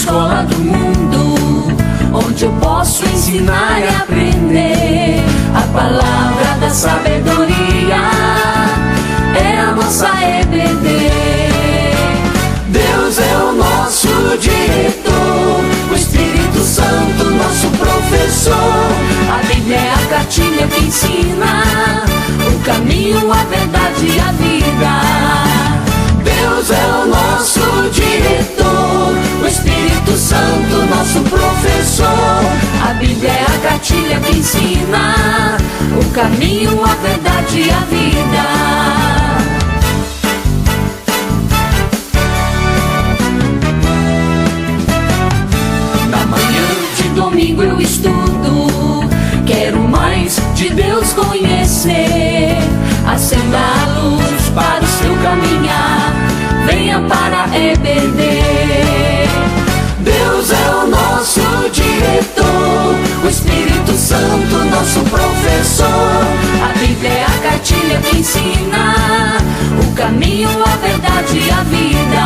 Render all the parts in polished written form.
escola do mundo, onde eu posso ensinar e aprender. A palavra da sabedoria é a nossa EBD. Deus é o nosso diretor, o Espírito Santo nosso professor. A Bíblia é a cartilha que ensina o caminho, a verdade e a vida. Deus é o nosso diretor, o Espírito Santo nosso professor. A Bíblia é a cartilha que ensina o caminho, a verdade e a vida. Na manhã de domingo eu estudo, quero mais de Deus conhecer. Acenda a luz para o seu caminhar, venha para a EBD. Deus é o nosso diretor, o Espírito Santo nosso professor. A Bíblia é a cartilha que ensina o caminho, a verdade e a vida.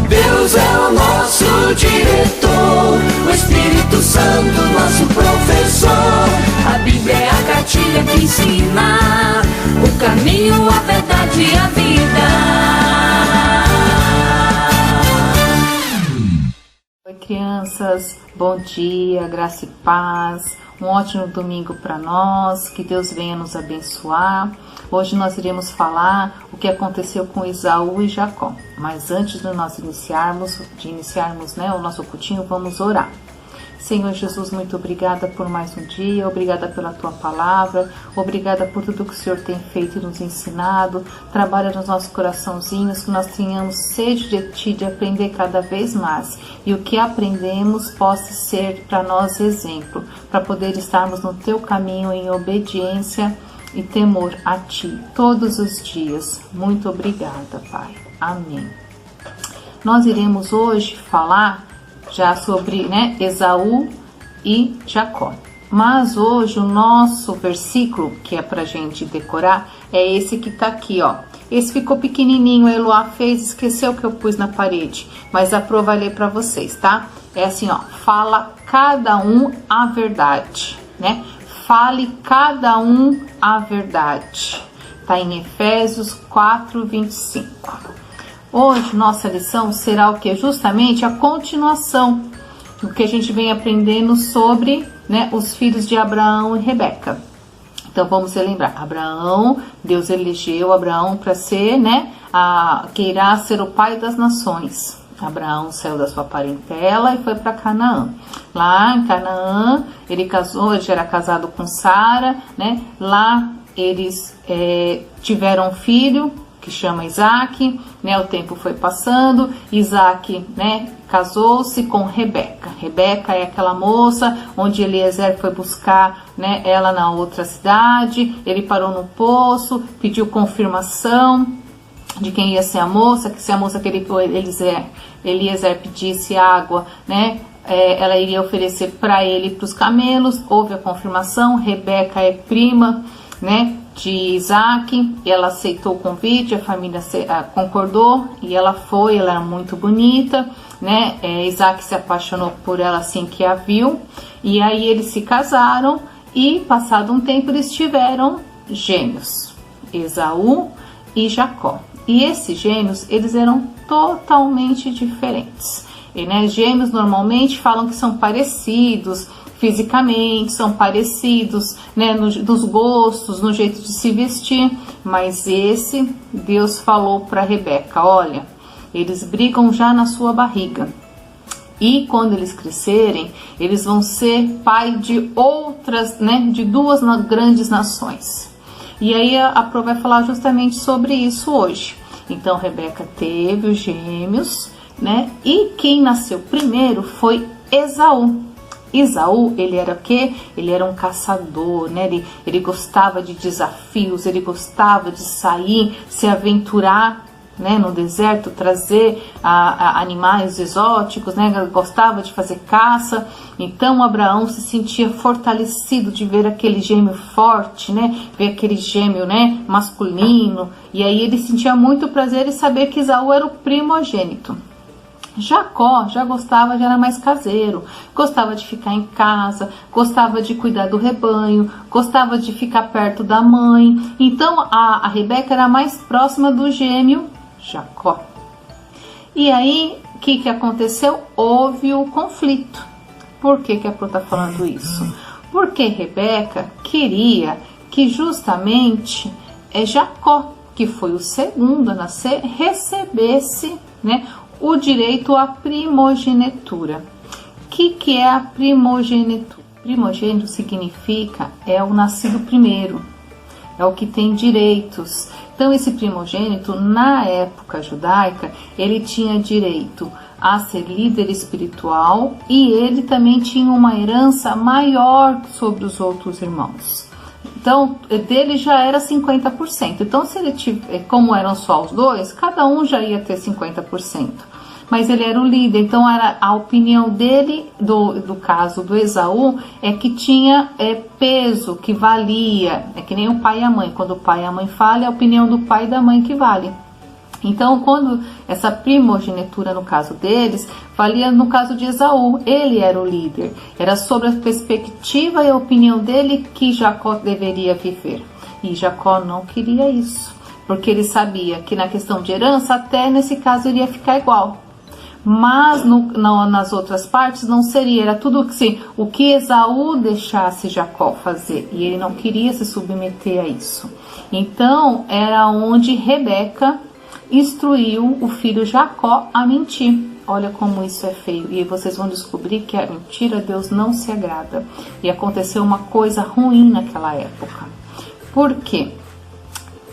Deus é o nosso diretor, o Espírito Santo nosso professor. A Bíblia é a cartilha que ensina o caminho, a verdade e a vida. Oi, crianças, bom dia, graça e paz, um ótimo domingo para nós, que Deus venha nos abençoar. Hoje nós iremos falar o que aconteceu com Esaú e Jacó, mas antes de nós iniciarmos o nosso cultinho, vamos orar. Senhor Jesus, muito obrigada por mais um dia, obrigada pela Tua palavra, obrigada por tudo que o Senhor tem feito e nos ensinado. Trabalha nos nossos coraçãozinhos, que nós tenhamos sede de Ti, de aprender cada vez mais. E o que aprendemos possa ser para nós exemplo, para poder estarmos no Teu caminho em obediência e temor a Ti todos os dias. Muito obrigada, Pai. Amém. Nós iremos hoje falar já sobre Esaú e Jacó. Mas hoje o nosso versículo, que é pra gente decorar, é esse que tá aqui, ó. Esse ficou pequenininho, a Eloá fez, esqueceu que eu pus na parede, mas a Pro vai ler pra vocês, tá? É assim, ó, fala cada um a verdade, né? Fale cada um a verdade. Tá em Efésios 4:25. Hoje, nossa lição será o que? Justamente a continuação do que a gente vem aprendendo sobre os filhos de Abraão e Rebeca. Então, vamos relembrar. Abraão, Deus elegeu Abraão para ser, que irá ser o pai das nações. Abraão saiu da sua parentela e foi para Canaã. Lá em Canaã, ele casou, ele já era casado com Sara, Lá eles tiveram um filho, que chama Isaac, o tempo foi passando, Isaac, casou-se com Rebeca. Rebeca é aquela moça onde Eliezer foi buscar, ela na outra cidade. Ele parou no poço, pediu confirmação de quem ia ser a moça, que se a moça que Eliezer pedisse água, ela iria oferecer para ele e para os camelos. Houve a confirmação. Rebeca é prima, de Isaac, ela aceitou o convite, a família concordou e ela foi. Ela era muito bonita, Isaac se apaixonou por ela assim que a viu, e aí eles se casaram e passado um tempo eles tiveram gêmeos, Esaú e Jacó. E esses gêmeos, eles eram totalmente diferentes. E, gêmeos normalmente falam que são parecidos fisicamente, são parecidos, nos gostos, no jeito de se vestir, mas esse, Deus falou para Rebeca, olha, eles brigam já na sua barriga, e quando eles crescerem, eles vão ser pai de outras, de duas grandes nações. E aí a Pro vai falar justamente sobre isso hoje. Então Rebeca teve os gêmeos, e quem nasceu primeiro foi Esaú. Esaú, ele era o quê? Ele era um caçador, ele gostava de desafios, ele gostava de sair, se aventurar, no deserto, trazer animais exóticos, gostava de fazer caça. Então Abraão se sentia fortalecido de ver aquele gêmeo forte, ver aquele gêmeo, masculino, e aí ele sentia muito prazer em saber que Esaú era o primogênito. Jacó já gostava, já era mais caseiro, gostava de ficar em casa, gostava de cuidar do rebanho, gostava de ficar perto da mãe. Então a Rebeca era mais próxima do gêmeo Jacó. E aí, o que aconteceu? Houve o conflito. Por que a Pro está falando isso? Porque Rebeca queria que justamente Jacó, que foi o segundo a nascer, recebesse, né, o direito à primogenitura. O que é a primogenitura? Primogênito significa o nascido primeiro, é o que tem direitos. Então esse primogênito, na época judaica, ele tinha direito a ser líder espiritual e ele também tinha uma herança maior sobre os outros irmãos. Então, dele já era 50%. Então, se ele tiver, como eram só os dois, cada um já ia ter 50%. Mas ele era o líder, então era a opinião dele, do caso do Esaú, é que tinha peso, que valia. É que nem o pai e a mãe. Quando o pai e a mãe falam, é a opinião do pai e da mãe que vale. Então, quando essa primogenitura, no caso deles, valia no caso de Esaú, ele era o líder. Era sobre a perspectiva e a opinião dele que Jacó deveria viver. E Jacó não queria isso, porque ele sabia que na questão de herança, até nesse caso, iria ficar igual. Mas nas outras partes não seria, era tudo assim, o que Esaú deixasse Jacó fazer, e ele não queria se submeter a isso. Então, era onde Rebeca instruiu o filho Jacó a mentir. Olha como isso é feio. E vocês vão descobrir que a mentira Deus não se agrada. E aconteceu uma coisa ruim naquela época. Por quê?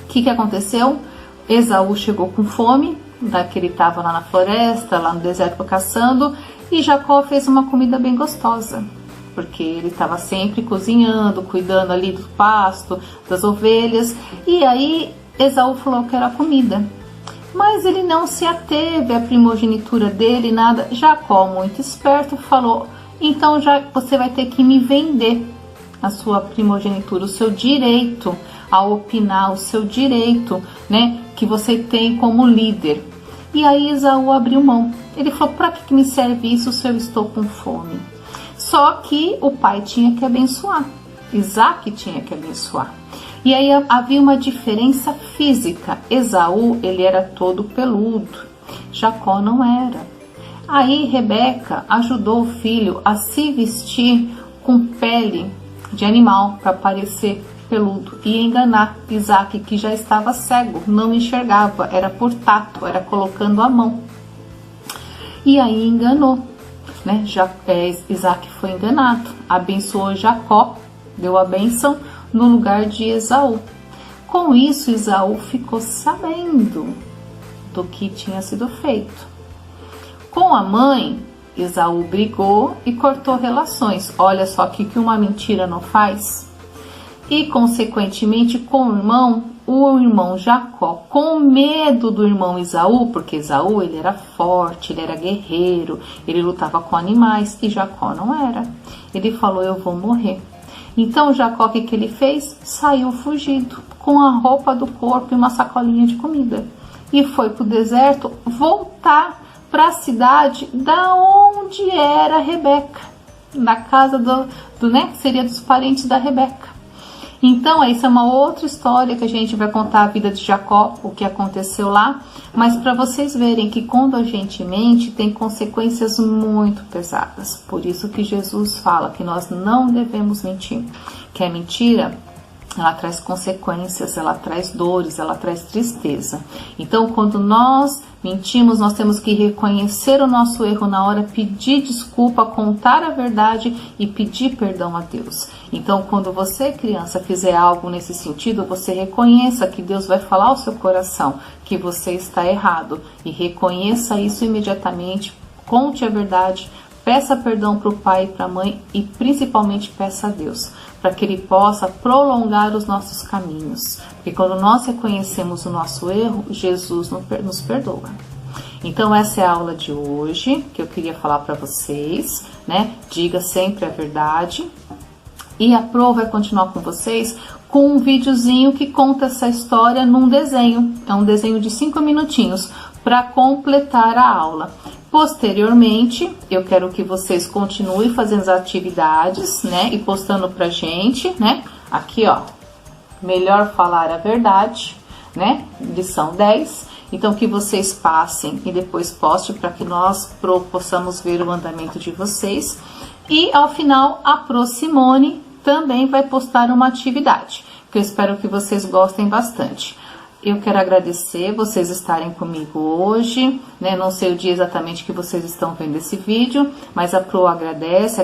O que aconteceu? Esaú chegou com fome, que ele estava lá na floresta, lá no deserto caçando, e Jacó fez uma comida bem gostosa. Porque ele estava sempre cozinhando, cuidando ali do pasto, das ovelhas. E aí Esaú falou que era comida. Mas ele não se ateve à primogenitura dele, nada. Jacó, muito esperto, falou, então já você vai ter que me vender a sua primogenitura, o seu direito a opinar, o seu direito, né, que você tem como líder. E aí Esaú abriu mão. Ele falou, para que me serve isso se eu estou com fome? Só que o pai tinha que abençoar, Isaac tinha que abençoar. E aí havia uma diferença física. Esaú, ele era todo peludo, Jacó não era. Aí Rebeca ajudou o filho a se vestir com pele de animal para parecer peludo e enganar Isaac, que já estava cego, não enxergava, era por tato, era colocando a mão. E aí enganou, né? Isaac foi enganado, abençoou Jacó, deu a bênção no lugar de Esaú. Com isso, Esaú ficou sabendo do que tinha sido feito. Com a mãe, Esaú brigou e cortou relações. Olha só o que uma mentira não faz. E, consequentemente, com o irmão Jacó, com medo do irmão Esaú, porque Esaú ele era forte, ele era guerreiro, ele lutava com animais, e Jacó não era. Ele falou, eu vou morrer. Então Jacó, o que ele fez? Saiu fugido, com a roupa do corpo e uma sacolinha de comida. E foi para o deserto voltar para a cidade da onde era Rebeca. Na casa né, que seria dos parentes da Rebeca. Então, essa é uma outra história que a gente vai contar a vida de Jacó, o que aconteceu lá. Mas para vocês verem que quando a gente mente, tem consequências muito pesadas. Por isso que Jesus fala que nós não devemos mentir. Que a mentira, ela traz consequências, ela traz dores, ela traz tristeza. Então, quando nós mentimos, nós temos que reconhecer o nosso erro na hora, pedir desculpa, contar a verdade e pedir perdão a Deus. Então, quando você, criança, fizer algo nesse sentido, você reconheça que Deus vai falar ao seu coração que você está errado e reconheça isso imediatamente, conte a verdade, peça perdão para o pai e para a mãe e principalmente peça a Deus, para que Ele possa prolongar os nossos caminhos. Porque quando nós reconhecemos o nosso erro, Jesus nos perdoa. Então essa é a aula de hoje que eu queria falar para vocês, né? Diga sempre a verdade. E a Pro vai continuar com vocês com um videozinho que conta essa história num desenho. É um desenho de 5 minutinhos para completar a aula. Posteriormente, eu quero que vocês continuem fazendo as atividades, né? E postando pra gente, né? Aqui, ó, melhor falar a verdade, né? Lição 10. Então, que vocês passem e depois postem para que nós possamos ver o andamento de vocês. E, ao final, a Simone também vai postar uma atividade, que eu espero que vocês gostem bastante. Eu quero agradecer vocês estarem comigo hoje, né? Não sei o dia exatamente que vocês estão vendo esse vídeo, mas a Pro agradece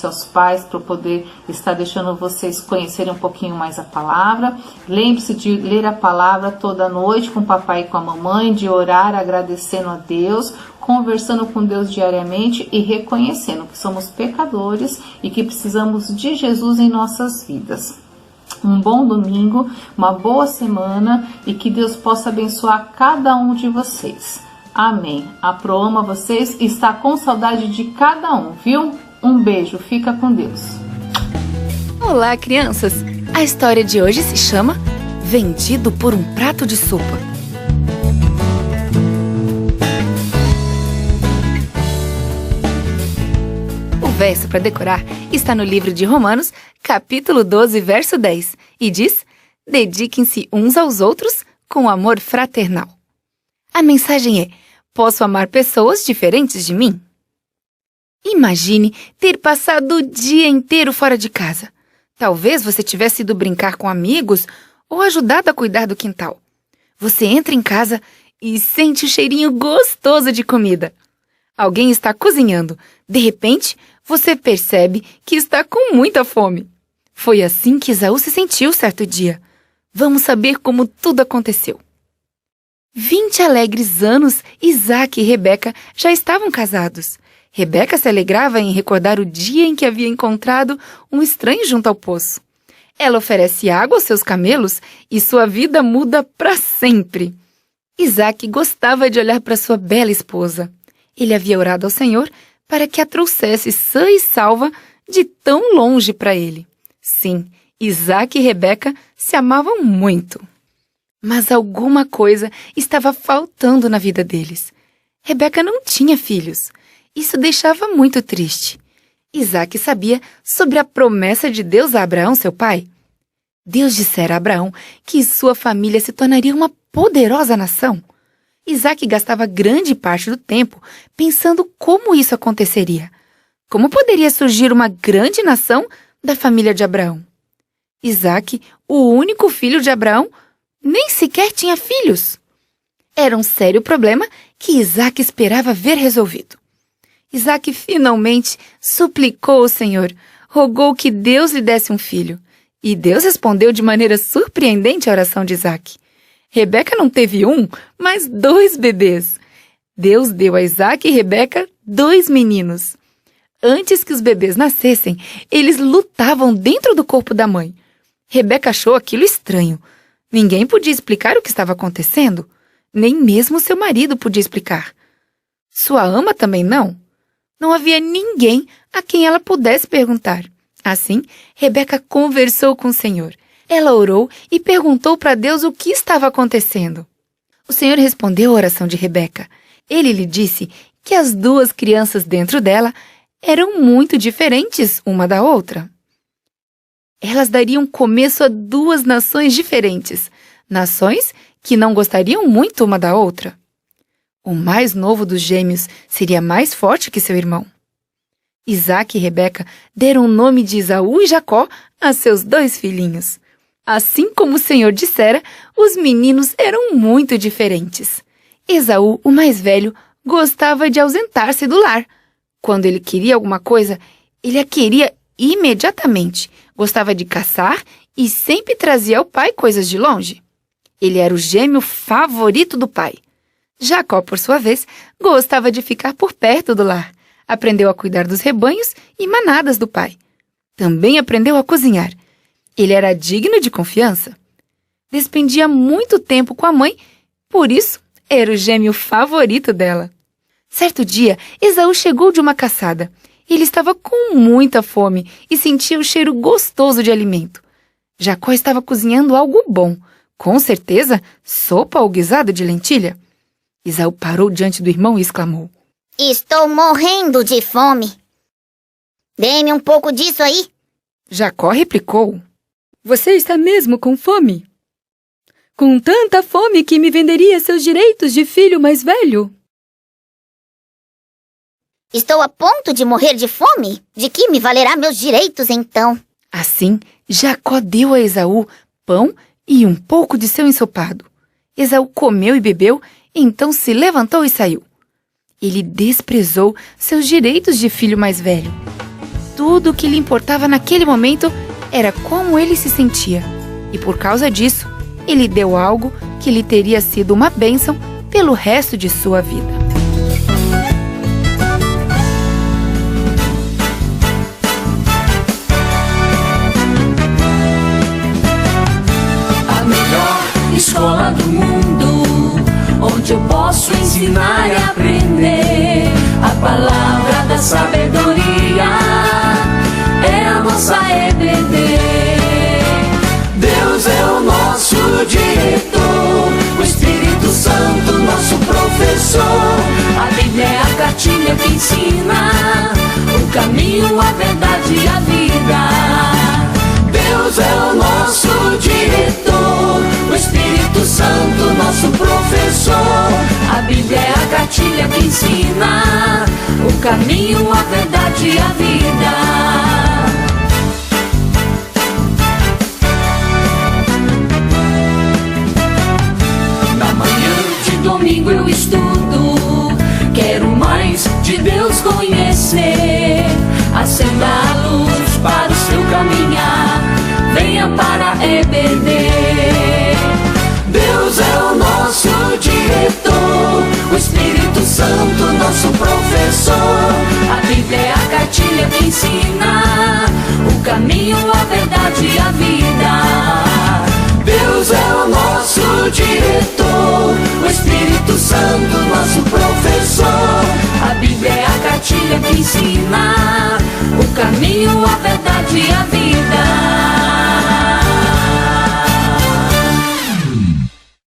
aos pais por poder estar deixando vocês conhecerem um pouquinho mais a palavra. Lembre-se de ler a palavra toda noite com o papai e com a mamãe, de orar agradecendo a Deus, conversando com Deus diariamente e reconhecendo que somos pecadores e que precisamos de Jesus em nossas vidas. Um bom domingo, uma boa semana e que Deus possa abençoar cada um de vocês. Amém. A Pro ama vocês e está com saudade de cada um, viu? Um beijo, fica com Deus. Olá, crianças! A história de hoje se chama Vendido por um Prato de Sopa. O verso para decorar está no livro de Romanos, capítulo 12, verso 10, e diz: dediquem-se uns aos outros com amor fraternal. A mensagem é: posso amar pessoas diferentes de mim? Imagine ter passado o dia inteiro fora de casa. Talvez você tivesse ido brincar com amigos ou ajudado a cuidar do quintal. Você entra em casa e sente o cheirinho gostoso de comida. Alguém está cozinhando. De repente, você percebe que está com muita fome. Foi assim que Esaú se sentiu certo dia. Vamos saber como tudo aconteceu. 20 alegres anos, Isaac e Rebeca já estavam casados. Rebeca se alegrava em recordar o dia em que havia encontrado um estranho junto ao poço. Ela oferece água aos seus camelos e sua vida muda para sempre. Isaac gostava de olhar para sua bela esposa. Ele havia orado ao Senhor para que a trouxesse sã e salva de tão longe para ele. Sim, Isaac e Rebeca se amavam muito. Mas alguma coisa estava faltando na vida deles. Rebeca não tinha filhos. Isso deixava muito triste. Isaac sabia sobre a promessa de Deus a Abraão, seu pai. Deus dissera a Abraão que sua família se tornaria uma poderosa nação. Isaac gastava grande parte do tempo pensando como isso aconteceria. Como poderia surgir uma grande nação da família de Abraão? Isaac, o único filho de Abraão, nem sequer tinha filhos. Era um sério problema que Isaac esperava ver resolvido. Isaac finalmente suplicou ao Senhor, rogou que Deus lhe desse um filho. E Deus respondeu de maneira surpreendente à oração de Isaac. Rebeca não teve um, mas 2 bebês. Deus deu a Isaac e Rebeca 2 meninos. Antes que os bebês nascessem, eles lutavam dentro do corpo da mãe. Rebeca achou aquilo estranho. Ninguém podia explicar o que estava acontecendo. Nem mesmo seu marido podia explicar. Sua ama também não. Não havia ninguém a quem ela pudesse perguntar. Assim, Rebeca conversou com o Senhor. Ela orou e perguntou para Deus o que estava acontecendo. O Senhor respondeu a oração de Rebeca. Ele lhe disse que as 2 crianças dentro dela eram muito diferentes uma da outra. Elas dariam começo a 2 nações diferentes, nações que não gostariam muito uma da outra. O mais novo dos gêmeos seria mais forte que seu irmão. Isaac e Rebeca deram o nome de Esaú e Jacó a seus 2 filhinhos. Assim como o Senhor dissera, os meninos eram muito diferentes. Esaú, o mais velho, gostava de ausentar-se do lar. Quando ele queria alguma coisa, ele a queria imediatamente. Gostava de caçar e sempre trazia ao pai coisas de longe. Ele era o gêmeo favorito do pai. Jacó, por sua vez, gostava de ficar por perto do lar. Aprendeu a cuidar dos rebanhos e manadas do pai. Também aprendeu a cozinhar. Ele era digno de confiança. Despendia muito tempo com a mãe, por isso era o gêmeo favorito dela. Certo dia, Esaú chegou de uma caçada. Ele estava com muita fome e sentia o cheiro gostoso de alimento. Jacó estava cozinhando algo bom, com certeza sopa ou guisado de lentilha. Esaú parou diante do irmão e exclamou: Estou morrendo de fome. Dê-me um pouco disso aí. Jacó replicou: Você está mesmo com fome? Com tanta fome que me venderia seus direitos de filho mais velho? Estou a ponto de morrer de fome? De que me valerá meus direitos, então? Assim, Jacó deu a Esaú pão e um pouco de seu ensopado. Esaú comeu e bebeu, então se levantou e saiu. Ele desprezou seus direitos de filho mais velho. Tudo o que lhe importava naquele momento era como ele se sentia. E por causa disso, ele deu algo que lhe teria sido uma bênção pelo resto de sua vida. A melhor escola do mundo, onde eu posso ensinar e aprender. A palavra da sabedoria é a nossa EBD. Deus é o nosso diretor, o Espírito Santo nosso professor. A Bíblia é a cartilha que ensina o caminho, a verdade e a vida. Deus é o nosso diretor, o Espírito Santo nosso professor. A Bíblia é a cartilha que ensina o caminho, a verdade e a vida. Na manhã de domingo eu estudo, quero mais de Deus conhecer. Acenda a luz para o seu caminhar, venha para a EBD. Deus é o nosso diretor, o Espírito Santo nosso professor. A Bíblia é a cartilha que ensina o caminho, a verdade e a vida. Deus é o nosso diretor, o Espírito Santo nosso professor.